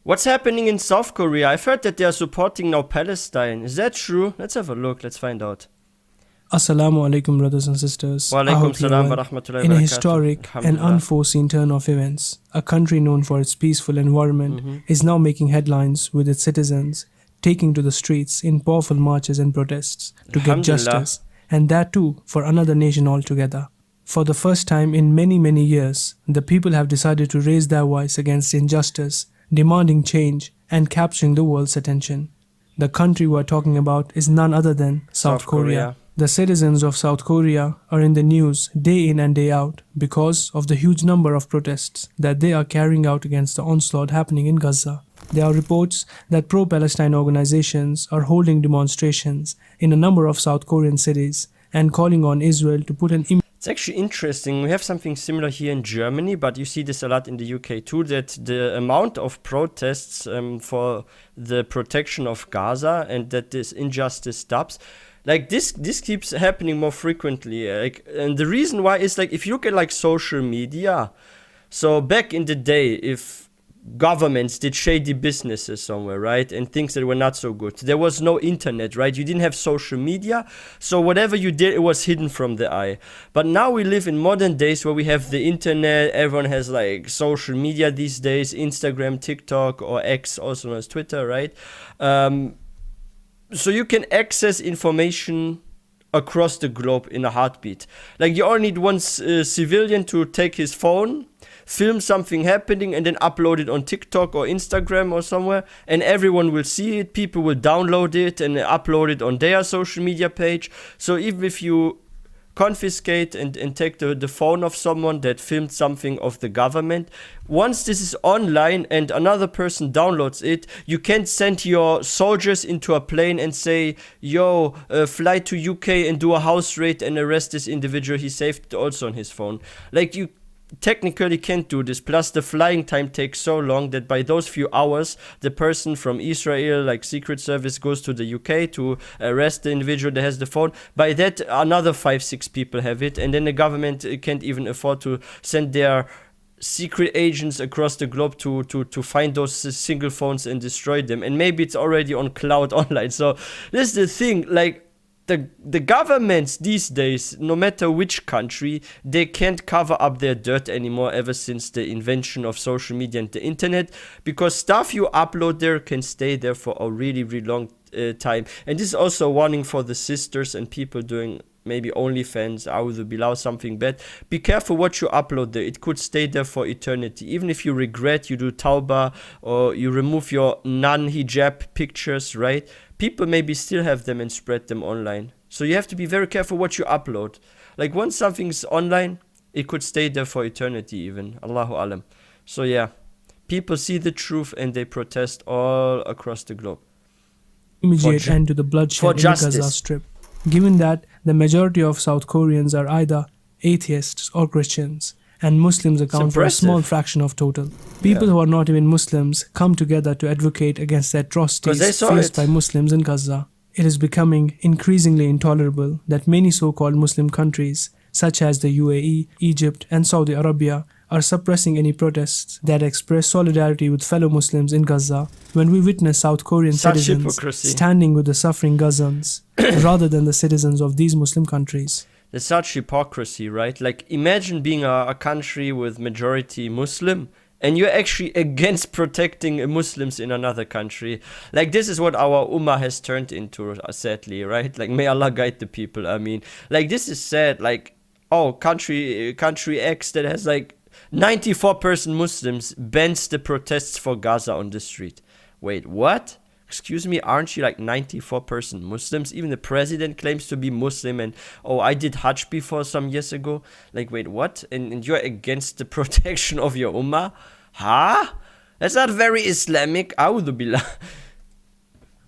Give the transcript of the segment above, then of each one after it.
What's happening in South Korea? I've heard that they are supporting now Palestine. Is that true? Let's have a look. Let's find out. Assalamu alaikum, brothers and sisters. Wa I alaikum hope you're salam wa well. rahmatullahi In wa a barakatuh. historic and Alhamdulillah. unforeseen turn of events, a country known for its peaceful environment is now making headlines with its citizens taking to the streets in powerful marches and protests to get Alhamdulillah. justice, and that too for another nation altogether. For the first time in many, many years, the people have decided to raise their voice against injustice, demanding change and capturing the world's attention. The country we're talking about is none other than South Korea. The citizens of South Korea are in the news day in and day out because of the huge number of protests that they are carrying out against the onslaught happening in Gaza. There are reports that pro-Palestine organizations are holding demonstrations in a number of South Korean cities and calling on Israel to put an It's actually interesting. We have something similar here in Germany, but you see this a lot in the UK too, that the amount of protests for the protection of Gaza and that this injustice stops, like this keeps happening more frequently. And the reason why is, like, if you look at like social media, so back in the day, if governments did shady businesses somewhere, right, and things that were not so good, there was no internet, right? You didn't have social media, so whatever you did, it was hidden from the eye. But now we live in modern days where we have the internet. Everyone has like social media these days, Instagram, TikTok, or X, also known as Twitter, right? So you can access information across the globe in a heartbeat. Like, you only need one civilian to take his phone, film something happening, and then upload it on TikTok or Instagram or somewhere, and everyone will see it. People will download it and upload it on their social media page. So even if you confiscate and take the phone of someone that filmed something of the government, once this is online and another person downloads it, you can't send your soldiers into a plane and say, yo, fly to UK and do a house raid and arrest this individual. He saved it also on his phone. Like, you technically can't do this. Plus the flying time takes so long that by those few hours, the person from Israel, like Secret Service, goes to the UK to arrest the individual that has the phone. By that, another 5-6 people have it, and then the government can't even afford to send their secret agents across the globe to find those single phones and destroy them. And maybe it's already on cloud online. So this is the thing, like, the governments these days, no matter which country, they can't cover up their dirt anymore ever since the invention of social media and the internet, because stuff you upload there can stay there for a really, really long time. And this is also a warning for the sisters and people doing maybe OnlyFans, A'udhu Billah, something bad. Be careful what you upload there. It could stay there for eternity. Even if you regret, you do tawbah, or you remove your non-hijab pictures, right? People maybe still have them and spread them online. So you have to be very careful what you upload. Like, once something's online, it could stay there for eternity even. Allahu Alam. So yeah, people see the truth and they protest all across the globe. Immediate end to the bloodshed in the Gaza Strip. Given that the majority of South Koreans are either atheists or Christians, and Muslims account for a small fraction of total. People who are not even Muslims come together to advocate against the atrocities faced by Muslims in Gaza. It is becoming increasingly intolerable that many so-called Muslim countries, such as the UAE, Egypt, and Saudi Arabia, are suppressing any protests that express solidarity with fellow Muslims in Gaza, when we witness South Korean citizens standing with the suffering Gazans rather than the citizens of these Muslim countries. There's such hypocrisy, right? Like, imagine being a country with majority Muslim and you're actually against protecting Muslims in another country. Like, this is what our ummah has turned into, sadly, right? Like, may Allah guide the people. I mean, like, this is sad. Like, oh, country X that has like 94% Muslims bans the protests for Gaza on the street. Wait, what? Excuse me, aren't you like 94% Muslims? Even the president claims to be Muslim, and oh, I did Hajj before some years ago. Like, wait, what? And you're against the protection of your ummah? Huh? That's not very Islamic. A'udhu Billah.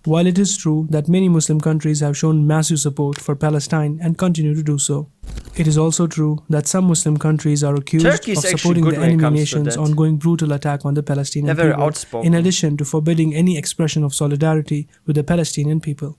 While it is true that many Muslim countries have shown massive support for Palestine and continue to do so, it is also true that some Muslim countries are accused of supporting the enemy nation's ongoing brutal attack on the Palestinian people, in addition to forbidding any expression of solidarity with the Palestinian people.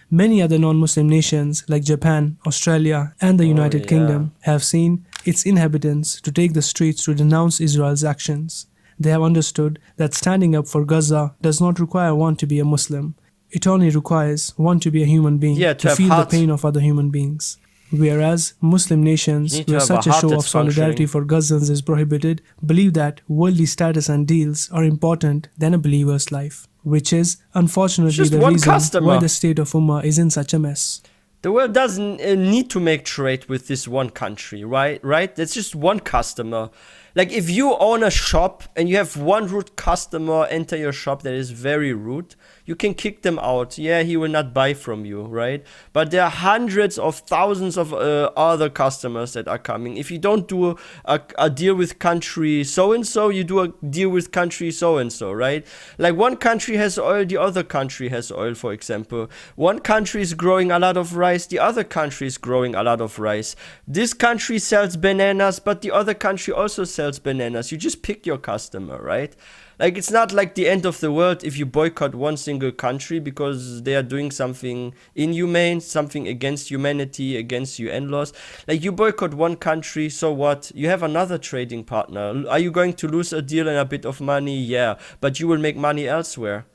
Many other non-Muslim nations like Japan, Australia, and the United Kingdom have seen its inhabitants to take the streets to denounce Israel's actions. They have understood that standing up for Gaza does not require one to be a Muslim. It only requires one to be a human being, to feel the pain of other human beings. Whereas Muslim nations, where such a show of solidarity for Gazans is prohibited, believe that worldly status and deals are important than a believer's life, which is unfortunately the reason why the state of Ummah is in such a mess. The world doesn't need to make trade with this one country, right? That's just one customer. Like if you own a shop and you have one rude customer enter your shop that is very rude, you can kick them out. Yeah, he will not buy from you, right? But there are hundreds of thousands of other customers that are coming. If you don't do a deal with country so-and-so, you do a deal with country so-and-so, right? Like one country has oil, the other country has oil, for example. One country is growing a lot of rice, the other country is growing a lot of rice. This country sells bananas, but the other country also sells bananas. You just pick your customer, right? Like it's not like the end of the world if you boycott one single country because they are doing something inhumane, something against humanity, against UN laws. Like you boycott one country, so what? You have another trading partner. Are you going to lose a deal and a bit of money? Yeah, but you will make money elsewhere.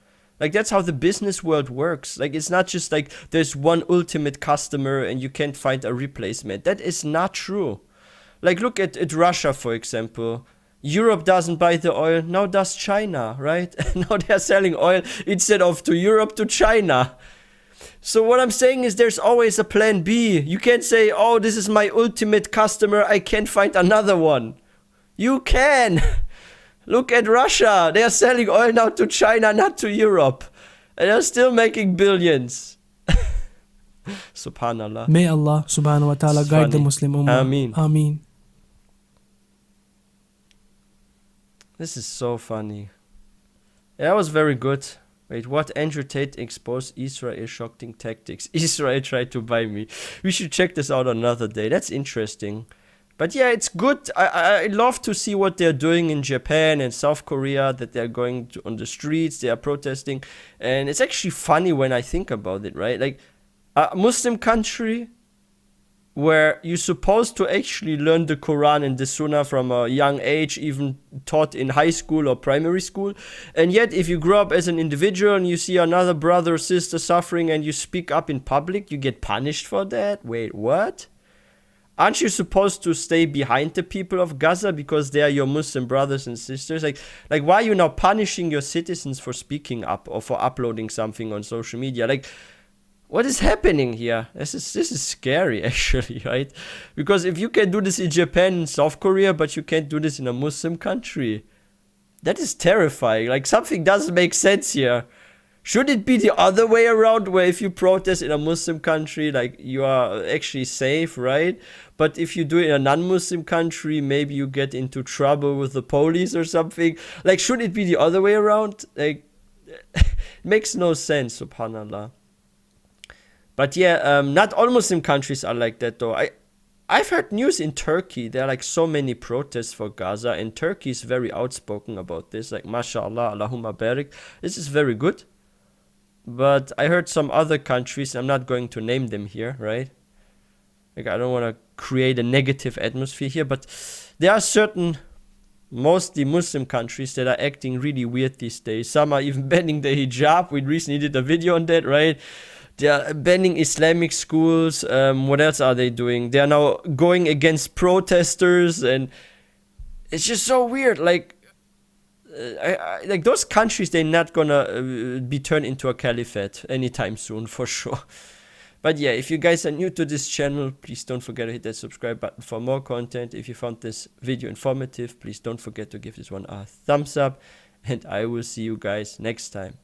Like that's how the business world works. Like it's not just like there's one ultimate customer and you can't find a replacement. That is not true. Like look at Russia, for example. Europe doesn't buy the oil, now does China, right? Now they're selling oil instead of to Europe to China. So what I'm saying is there's always a plan B. You can't say, oh, this is my ultimate customer, I can't find another one. You can. Look at Russia. They are selling oil now to China, not to Europe. And they're still making billions. Subhanallah. May Allah subhanahu wa ta'ala guide the Muslim Ummah. Ameen. Ameen. This is so funny. Yeah, that was very good. Wait, what? Andrew Tate exposed Israel's shocking tactics. Israel tried to buy me. We should check this out another day. That's interesting. But yeah, it's good. I love to see what they're doing in Japan and South Korea, that they're going on the streets, they are protesting. And it's actually funny when I think about it, right? Like, a Muslim country where you're supposed to actually learn the Quran and the Sunnah from a young age, even taught in high school or primary school. And yet, if you grow up as an individual and you see another brother or sister suffering and you speak up in public, you get punished for that? Wait, what? Aren't you supposed to stay behind the people of Gaza because they are your Muslim brothers and sisters? Like why are you now punishing your citizens for speaking up or for uploading something on social media? Like, what is happening here? This is scary, actually, right? Because if you can do this in Japan and South Korea, but you can't do this in a Muslim country, that is terrifying. Like, something doesn't make sense here. Should it be the other way around, where if you protest in a Muslim country, like, you are actually safe, right? But if you do it in a non-Muslim country, maybe you get into trouble with the police or something. Like, should it be the other way around? Like, it makes no sense, subhanallah. But yeah, not all Muslim countries are like that, though. I've heard news in Turkey. There are like so many protests for Gaza, and Turkey is very outspoken about this. Like, mashallah, Allahumma barik. This is very good. But I heard some other countries, I'm not going to name them here, right? Like, I don't want to create a negative atmosphere here, but there are certain, mostly Muslim countries that are acting really weird these days. Some are even banning the hijab. We recently did a video on that, right? They are banning Islamic schools. What else are they doing? They are now going against protesters, and it's just so weird. Like, like those countries, they're not gonna be turned into a caliphate anytime soon, for sure. But yeah, if you guys are new to this channel, please don't forget to hit that subscribe button for more content. If you found this video informative, please don't forget to give this one a thumbs up, and I will see you guys next time.